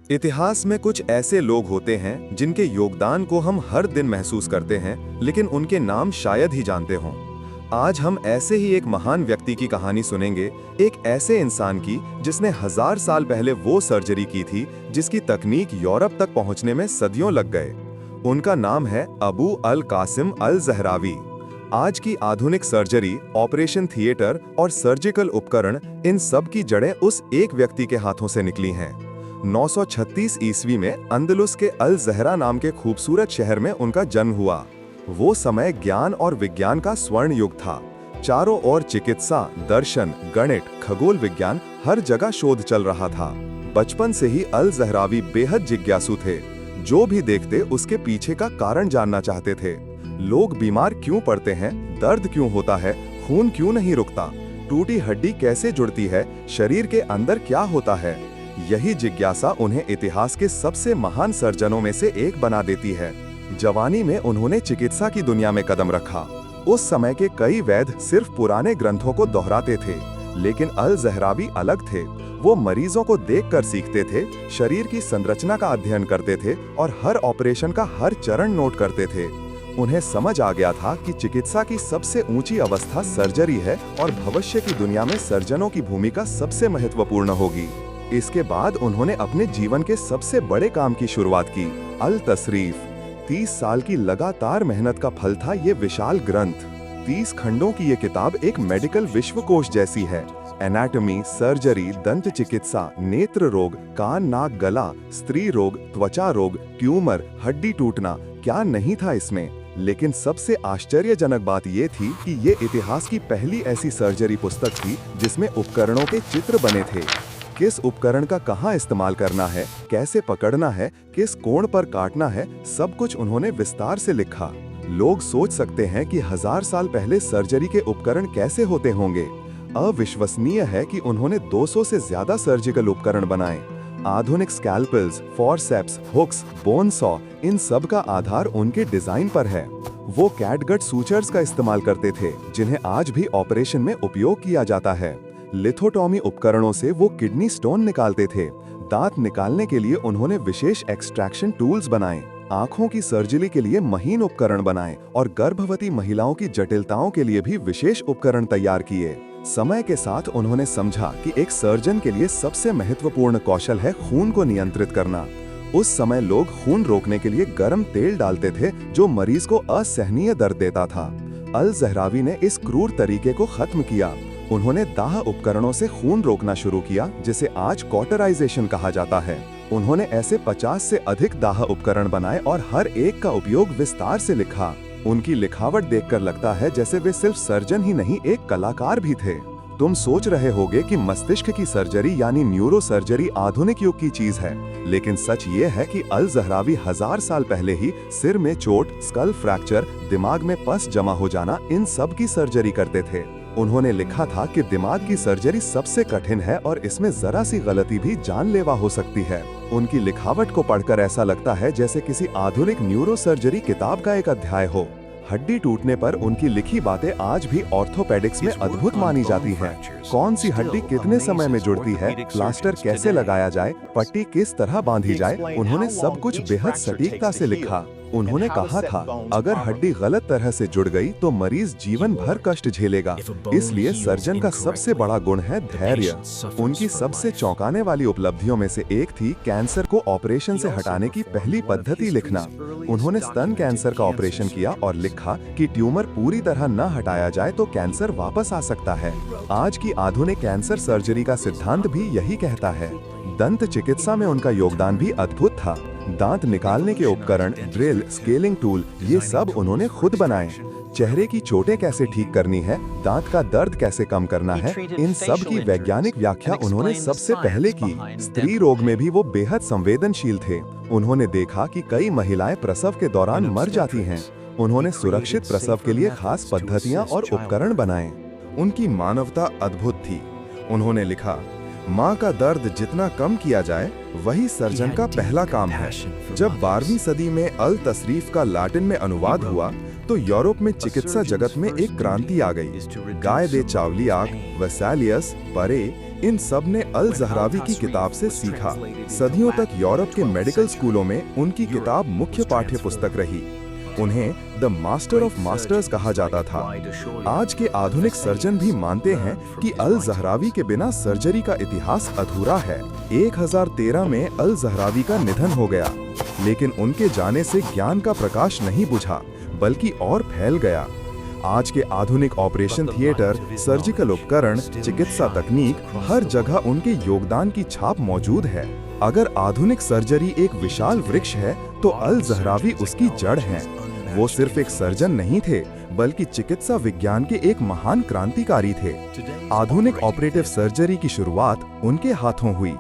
इतिहास में कुछ ऐसे लोग होते हैं जिनके योगदान को हम हर दिन महसूस करते हैं, लेकिन उनके नाम शायद ही जानते हों। आज हम ऐसे ही एक महान व्यक्ति की कहानी सुनेंगे, एक ऐसे इंसान की जिसने 1000 साल पहले वो सर्जरी की थी जिसकी तकनीक यूरोप तक पहुंचने में सदियों लग गए। उनका नाम है अबू अल कासिम अल ज़हरावी। आज की आधुनिक सर्जरी, ऑपरेशन थिएटर और सर्जिकल उपकरण, इन सब की जड़ें उस एक व्यक्ति के हाथों से निकली हैं। 936 ईस्वी में अंदलुस के अल ज़हरा नाम के खूबसूरत शहर में उनका जन्म हुआ। वो समय ज्ञान और विज्ञान का स्वर्ण युग था। चारों ओर चिकित्सा, दर्शन, गणित, खगोल विज्ञान, हर जगह शोध चल रहा था। बचपन से ही अल ज़हरावी बेहद जिज्ञासु थे। जो भी देखते उसके पीछे का कारण जानना चाहते थे। लोग बीमार क्यों पड़ते हैं, दर्द क्यों होता है, खून क्यों नहीं रुकता, टूटी हड्डी कैसे जुड़ती है, शरीर के अंदर क्या होता है। यही जिज्ञासा उन्हें इतिहास के सबसे महान सर्जनों में से एक बना देती है। जवानी में उन्होंने चिकित्सा की दुनिया में कदम रखा। उस समय के कई वैद्य सिर्फ पुराने ग्रंथों को दोहराते थे, लेकिन अल ज़हरावी अलग थे। वो मरीजों को देखकर सीखते थे, शरीर की संरचना का अध्ययन करते थे और हर ऑपरेशन का हर चरण नोट करते थे। उन्हें समझ आ गया था कि चिकित्सा की सबसे ऊंची अवस्था सर्जरी है और भविष्य की दुनिया में सर्जनों की भूमिका सबसे महत्वपूर्ण होगी। इसके बाद उन्होंने अपने जीवन के सबसे बड़े काम की शुरुआत की, अल तसरीफ। 30 साल की लगातार मेहनत का फल था ये विशाल ग्रंथ। 30 खंडों की ये किताब एक मेडिकल विश्वकोश जैसी है। एनाटॉमी, सर्जरी, दंत चिकित्सा, नेत्र रोग, कान नाक गला, स्त्री रोग, त्वचा रोग, ट्यूमर, हड्डी टूटना, क्या नहीं था इसमें। लेकिन सबसे आश्चर्यजनक बात ये थी कि ये इतिहास की पहली ऐसी सर्जरी पुस्तक थी जिसमें उपकरणों के चित्र बने थे। किस उपकरण का कहाँ इस्तेमाल करना है, कैसे पकड़ना है, किस कोण पर काटना है, सब कुछ उन्होंने विस्तार से लिखा। लोग सोच सकते हैं कि 1000 साल पहले सर्जरी के उपकरण कैसे होते होंगे। अविश्वसनीय है कि उन्होंने 200 से ज्यादा सर्जिकल उपकरण बनाए। आधुनिक स्कैल्पेल्स, फॉरसेप्स, हुक्स, बोन सॉ, इन सब का आधार उनके डिजाइन पर है। वो कैटगट सूचर्स का इस्तेमाल करते थे, जिन्हें आज भी ऑपरेशन में उपयोग किया जाता है। लिथोटॉमी उपकरणों से वो किडनी स्टोन निकालते थे। दांत निकालने के लिए उन्होंने विशेष एक्सट्रैक्शन टूल्स बनाए। आंखों की सर्जरी के लिए महीन उपकरण बनाए और गर्भवती महिलाओं की जटिलताओं के लिए भी विशेष उपकरण तैयार किए। समय के साथ उन्होंने समझा कि एक सर्जन के लिए सबसे महत्वपूर्ण कौशल है खून को नियंत्रित करना। उस समय लोग खून रोकने के लिए गर्म तेल डालते थे, जो मरीज को असहनीय दर्द देता था। अल ज़हरावी ने इस क्रूर तरीके को खत्म किया। उन्होंने दाह उपकरणों से खून रोकना शुरू किया, जिसे आज कॉटराइजेशन कहा जाता है। उन्होंने ऐसे 50 से अधिक दाह उपकरण बनाए और हर एक का उपयोग विस्तार से लिखा। उनकी लिखावट देखकर लगता है जैसे वे सिर्फ सर्जन ही नहीं, एक कलाकार भी थे। तुम सोच रहे होगे कि मस्तिष्क की सर्जरी यानी न्यूरो सर्जरी आधुनिक युग की चीज है, लेकिन सच ये है कि अल ज़हरावी 1000 साल पहले ही सिर में चोट, स्कल फ्रैक्चर, दिमाग में पस जमा हो जाना, इन सब की सर्जरी करते थे। उन्होंने लिखा था कि दिमाग की सर्जरी सबसे कठिन है और इसमें जरा सी गलती भी जानलेवा हो सकती है। उनकी लिखावट को पढ़कर ऐसा लगता है जैसे किसी आधुनिक न्यूरो सर्जरी किताब का एक अध्याय हो। हड्डी टूटने पर उनकी लिखी बातें आज भी ऑर्थोपेडिक्स में अद्भुत मानी जाती हैं। कौन सी हड्डी कितने समय में जुड़ती है, प्लास्टर कैसे लगाया जाए, पट्टी किस तरह बांधी जाए, उन्होंने सब कुछ बेहद सटीकता से लिखा। उन्होंने कहा था, अगर हड्डी गलत तरह से जुड़ गई तो मरीज जीवन भर कष्ट झेलेगा। इसलिए सर्जन का सबसे बड़ा गुण है धैर्य। उनकी सबसे चौंकाने वाली उपलब्धियों में से एक थी कैंसर को ऑपरेशन से हटाने की पहली पद्धति लिखना। उन्होंने स्तन कैंसर का ऑपरेशन किया और लिखा कि ट्यूमर पूरी तरह न हटाया जाए तो कैंसर वापस आ सकता है। आज की आधुनिक कैंसर सर्जरी का सिद्धांत भी यही कहता है। दंत चिकित्सा में उनका योगदान भी अद्भुत था। दांत निकालने के उपकरण, ड्रिल, स्केलिंग टूल, ये सब उन्होंने खुद बनाए। चेहरे की चोटें कैसे ठीक करनी है, दांत का दर्द कैसे कम करना है, इन सब की वैज्ञानिक व्याख्या उन्होंने सबसे पहले की। स्त्री रोग में भी वो बेहद संवेदनशील थे। उन्होंने देखा कि कई महिलाएं प्रसव के दौरान मर जाती हैं। उन्होंने सुरक्षित प्रसव के लिए खास पद्धतियां और उपकरण बनाए। उनकी मानवता अद्भुत थी। उन्होंने लिखा, माँ का दर्द जितना कम किया जाए वही सर्जन का पहला काम है। जब 12वीं सदी में अल तसरीफ का लाटिन में अनुवाद हुआ तो यूरोप में चिकित्सा जगत में एक क्रांति आ गई। गाय दे चावली आग, वेसालियस, परे, इन सब ने अल ज़हरावी की किताब से सीखा। सदियों तक यूरोप के मेडिकल स्कूलों में उनकी किताब मुख्य पाठ्य पुस्तक रही। उन्हें द मास्टर ऑफ मास्टर्स कहा जाता था। आज के आधुनिक सर्जन भी मानते हैं कि अल ज़हरावी के बिना सर्जरी का इतिहास अधूरा है। 1013 में अल ज़हरावी का निधन हो गया, लेकिन उनके जाने से ज्ञान का प्रकाश नहीं बुझा, बल्कि और फैल गया। आज के आधुनिक ऑपरेशन थिएटर, सर्जिकल उपकरण, चिकित्सा तकनीक, हर जगह उनके योगदान की छाप मौजूद है। अगर आधुनिक सर्जरी एक विशाल वृक्ष है, तो अल ज़हरावी उसकी जड़ हैं। वो सिर्फ एक सर्जन नहीं थे, बल्कि चिकित्सा विज्ञान के एक महान क्रांतिकारी थे। आधुनिक ऑपरेटिव सर्जरी की शुरुआत उनके हाथों हुई।